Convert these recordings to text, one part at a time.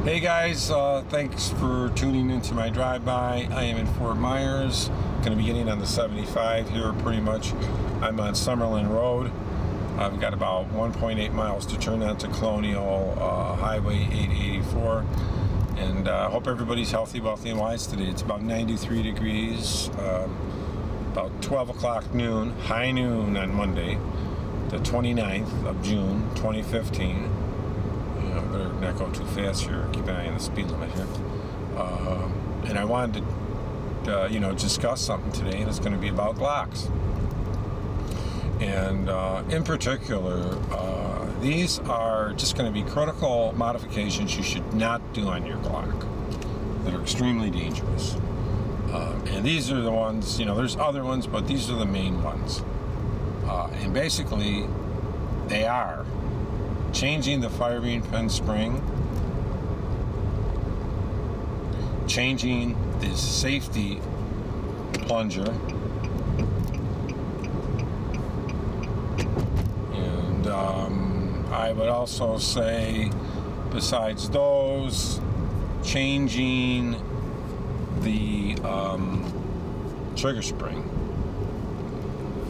Hey guys, thanks for tuning into my drive-by. I am in Fort Myers, going to be getting on the 75 here pretty much. I'm on Summerlin Road. I've got about 1.8 miles to turn onto Colonial Highway 884. And I hope everybody's healthy, wealthy, and wise today. It's about 93 degrees, about 12 o'clock noon, high noon on Monday, the 29th of June, 2015. Better not go too fast here. Keep an eye on the speed limit here. And I wanted to, discuss something today, and it's going to be about GLOCKs. And in particular, these are just going to be critical modifications you should not do on your GLOCK that are extremely dangerous. And these are the ones, there's other ones, but these are the main ones. And basically, they are changing the firing pin spring, changing the safety plunger, and I would also say, besides those, changing the trigger spring.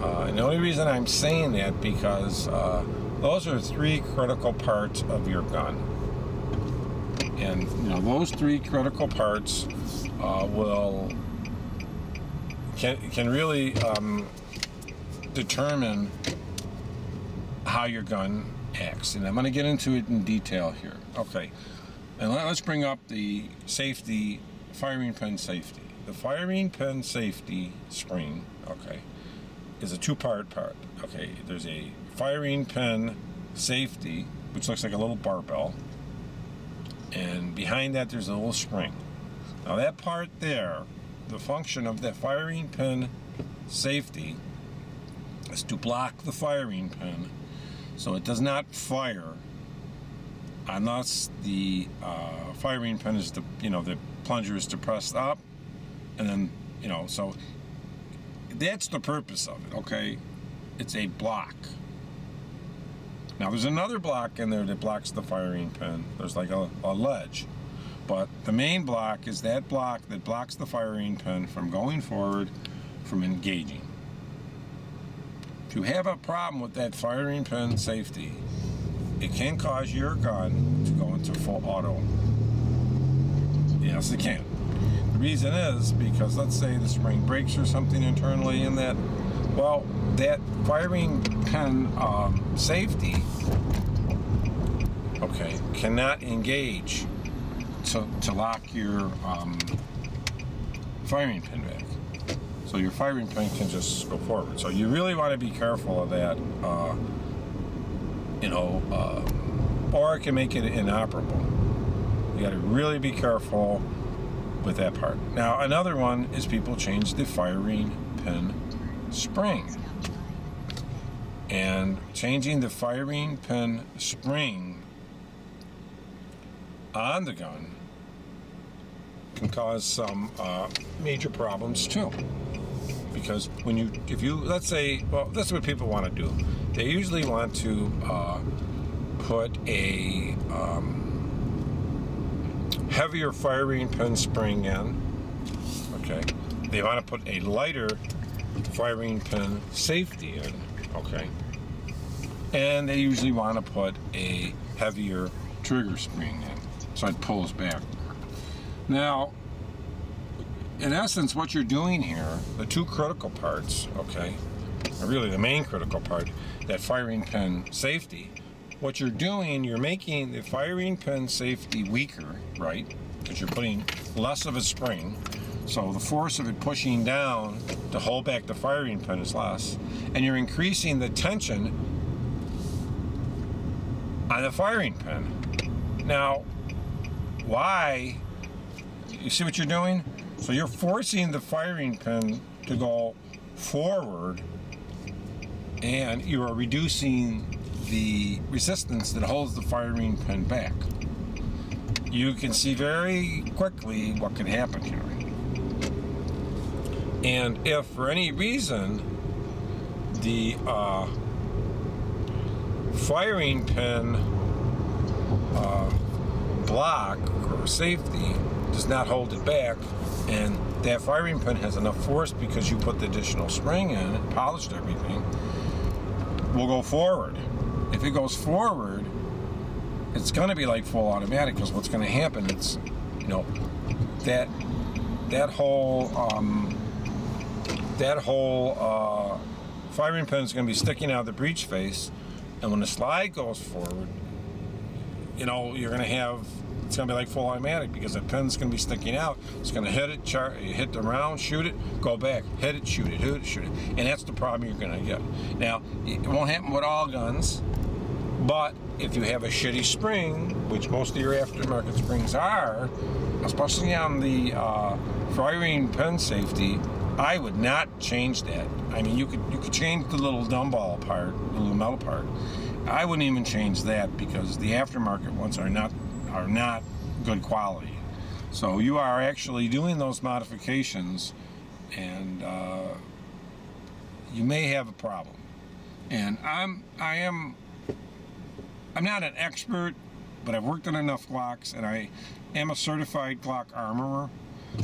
And the only reason I'm saying that because those are three critical parts of your gun, and those three critical parts can really determine how your gun acts. And I'm going to get into it in detail here. Okay, and let's bring up the safety, firing pin safety. The firing pin safety spring, okay, is a two-part part. Okay, there's a firing pin safety, which looks like a little barbell, and behind that there's a little spring. Now that part there, the function of the firing pin safety is to block the firing pin so it does not fire unless the firing pin is the plunger is depressed up, and then so that's the purpose of it. Okay, it's a block. Now there's another block in there that blocks the firing pin. There's like a ledge, but the main block is that block that blocks the firing pin from going forward, from engaging. If you have a problem with that firing pin safety, it can cause your gun to go into full auto. Yes, it can. The reason is because, let's say the spring breaks or something internally in that, well, that firing pin safety, okay, cannot engage to lock your firing pin back. So your firing pin can just go forward. So you really want to be careful of that, or it can make it inoperable. You got to really be careful with that part. Now, another one is people change the firing pin spring. And changing the firing pin spring on the gun can cause some major problems too. Because let's say, well, that's what people want to do. They usually want to put a heavier firing pin spring in. Okay, they want to put a lighter firing pin safety in. Okay, and they usually want to put a heavier trigger spring in, so it pulls back. Now, in essence, what you're doing here, the two critical parts, okay, or really the main critical part, that firing pin safety, what you're doing, you're making the firing pin safety weaker, right? Because you're putting less of a spring, so the force of it pushing down to hold back the firing pin is less, and you're increasing the tension on the firing pin. Now, why? You see what you're doing? So you're forcing the firing pin to go forward, and you are reducing the resistance that holds the firing pin back. You can see very quickly what can happen here. And if for any reason the firing pin block safety does not hold it back, and that firing pin has enough force because you put the additional spring in and polished everything, will go forward. If it goes forward, it's going to be like full automatic, because what's going to happen, it's, you know, that whole firing pin is going to be sticking out of the breech face, and when the slide goes forward, you know, you're going to have, it's going to be like full automatic, because the pin's going to be sticking out. It's going to hit it, hit the round, shoot it, go back, hit it, shoot it, hit it, shoot it. And that's the problem you're going to get. Now, it won't happen with all guns, but if you have a shitty spring, which most of your aftermarket springs are, especially on the firing pin safety, I would not change that. I mean, you could change the little dumbbell part, the little metal part. I wouldn't even change that, because the aftermarket ones are not good quality. So you are actually doing those modifications, and you may have a problem. And I'm not an expert, but I've worked on enough Glocks, and I am a certified Glock armorer.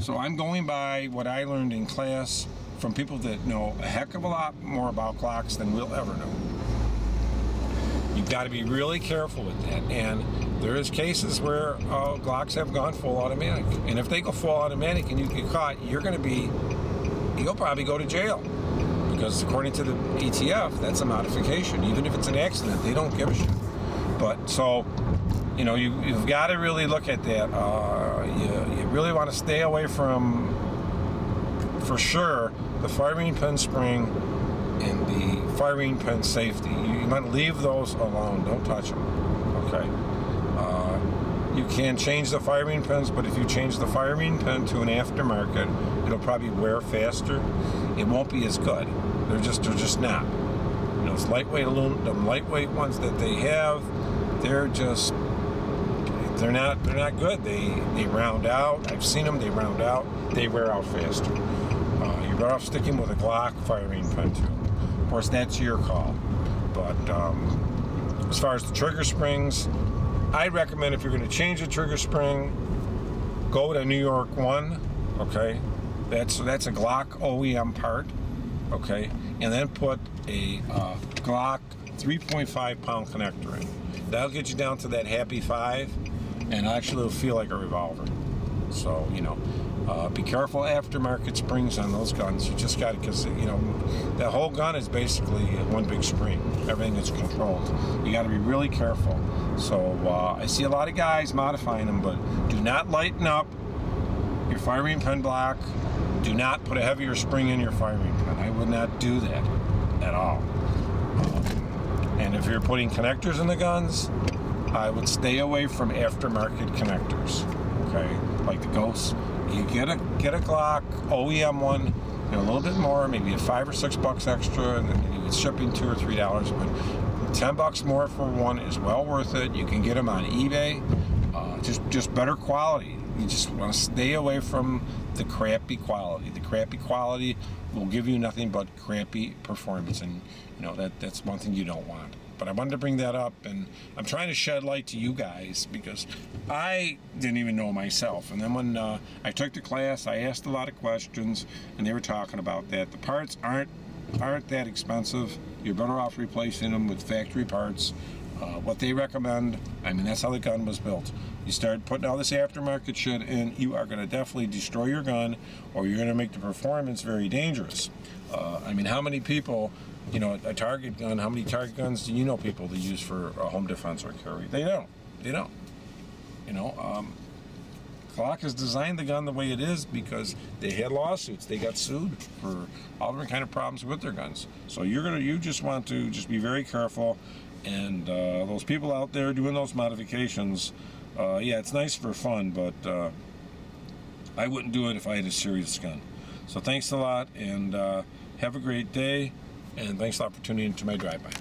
So I'm going by what I learned in class from people that know a heck of a lot more about Glocks than we'll ever know. You've got to be really careful with that. And there is cases where Glocks have gone full automatic. And if they go full automatic and you get caught, you'll probably go to jail. Because according to the ETF, that's a modification. Even if it's an accident, they don't give a shit. But so, you know, you've got to really look at that. You really want to stay away from, for sure, the firing pin spring and the firing pin safety. You want to leave those alone. Don't touch them. Okay. You can change the firing pins, but if you change the firing pin to an aftermarket, it'll probably wear faster. It won't be as good. They're just not. You know, it's lightweight aluminum. The lightweight ones that they have, they're not good. They round out. I've seen them. They round out. They wear out faster. You're better off sticking with a Glock firing pin too. Of course, that's your call. But as far as the trigger springs, I'd recommend, if you're going to change the trigger spring, go to New York 1. Okay, that's a Glock OEM part. Okay, and then put a Glock 3.5 pound connector in. That'll get you down to that happy 5, and actually it'll feel like a revolver. So, you know, be careful aftermarket springs on those guns. You just got to, because, you know, that whole gun is basically one big spring. Everything is controlled. You got to be really careful. So I see a lot of guys modifying them, but do not lighten up your firing pin block. Do not put a heavier spring in your firing pin. I would not do that at all. And if you're putting connectors in the guns, I would stay away from aftermarket connectors. Okay, like the Ghosts. You get a Glock OEM one, you know, a little bit more, maybe $5 or $6 extra, and then it's shipping $2 or $3. But $10 more for one is well worth it. You can get them on eBay. Just better quality. You just want to stay away from the crappy quality. The crappy quality will give you nothing but crappy performance, and you know that's one thing you don't want. But I wanted to bring that up, and I'm trying to shed light to you guys, because I didn't even know myself. And then when I took the class, I asked a lot of questions, and they were talking about that. The parts aren't that expensive. You're better off replacing them with factory parts. What they recommend, I mean, that's how the gun was built. You start putting all this aftermarket shit in, you are going to definitely destroy your gun, or you're going to make the performance very dangerous. I mean, how many people, you know, a target gun, how many target guns do you know people that use for home defense or carry? They don't. You know, Glock has designed the gun the way it is because they had lawsuits. They got sued for all different kind of problems with their guns. So you just want to just be very careful. And those people out there doing those modifications, yeah, it's nice for fun, but I wouldn't do it if I had a serious gun. So thanks a lot, and have a great day, and thanks a lot for tuning into my drive-by.